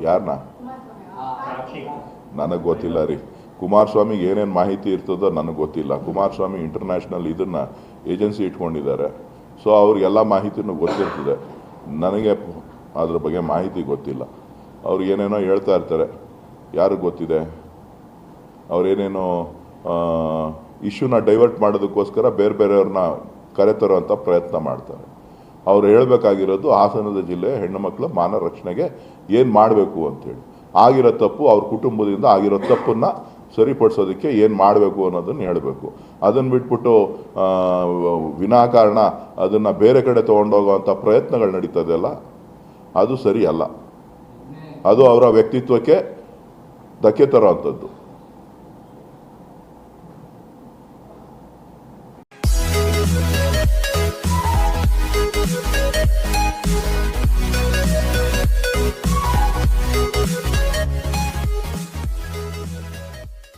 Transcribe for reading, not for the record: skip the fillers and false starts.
ಯಾರನ್ನ ನನಗೆ ಗೊತ್ತಿಲ್ಲ ರೀ. ಕುಮಾರಸ್ವಾಮಿಗೆ ಏನೇನು ಮಾಹಿತಿ ಇರ್ತದೋ ನನಗೆ ಗೊತ್ತಿಲ್ಲ. ಕುಮಾರಸ್ವಾಮಿ ಇಂಟರ್ನ್ಯಾಷನಲ್ ಇದನ್ನು ಏಜೆನ್ಸಿ ಇಟ್ಕೊಂಡಿದ್ದಾರೆ. ಸೊ ಅವ್ರಿಗೆಲ್ಲ ಮಾಹಿತಿನೂ ಗೊತ್ತಿರ್ತದೆ. ನನಗೆ ಅದ್ರ ಬಗ್ಗೆ ಮಾಹಿತಿ ಗೊತ್ತಿಲ್ಲ. ಅವ್ರು ಏನೇನೋ ಹೇಳ್ತಾ ಇರ್ತಾರೆ, ಯಾರಿಗೆ ಗೊತ್ತಿದೆ. ಅವ್ರೇನೇನೋ ಇಶ್ಯೂನ ಡೈವರ್ಟ್ ಮಾಡೋದಕ್ಕೋಸ್ಕರ ಬೇರೆ ಬೇರೆಯವ್ರನ್ನ ಕರೆತರುವಂಥ ಪ್ರಯತ್ನ ಮಾಡ್ತಾರೆ. ಅವ್ರು ಹೇಳಬೇಕಾಗಿರೋದು ಹಾಸನದ ಜಿಲ್ಲೆ ಹೆಣ್ಣು ಮಕ್ಕಳ ಮಾನ ರಕ್ಷಣೆಗೆ ಏನು ಮಾಡಬೇಕು ಅಂಥೇಳಿ. ಆಗಿರೋ ತಪ್ಪು ಅವ್ರ ಕುಟುಂಬದಿಂದ ಆಗಿರೋ ತಪ್ಪನ್ನು ಸರಿಪಡಿಸೋದಕ್ಕೆ ಏನು ಮಾಡಬೇಕು ಅನ್ನೋದನ್ನು ಹೇಳಬೇಕು. ಅದನ್ನು ಬಿಟ್ಬಿಟ್ಟು ವಿನಾಕಾರಣ ಅದನ್ನು ಬೇರೆ ಕಡೆ ತೊಗೊಂಡೋಗೋವಂಥ ಪ್ರಯತ್ನಗಳು ನಡೀತದೆಯಲ್ಲ, ಅದು ಸರಿ ಅಲ್ಲ. ಅದು ಅವರ ವ್ಯಕ್ತಿತ್ವಕ್ಕೆ ಧಕ್ಕೆ ತರೋವಂಥದ್ದು.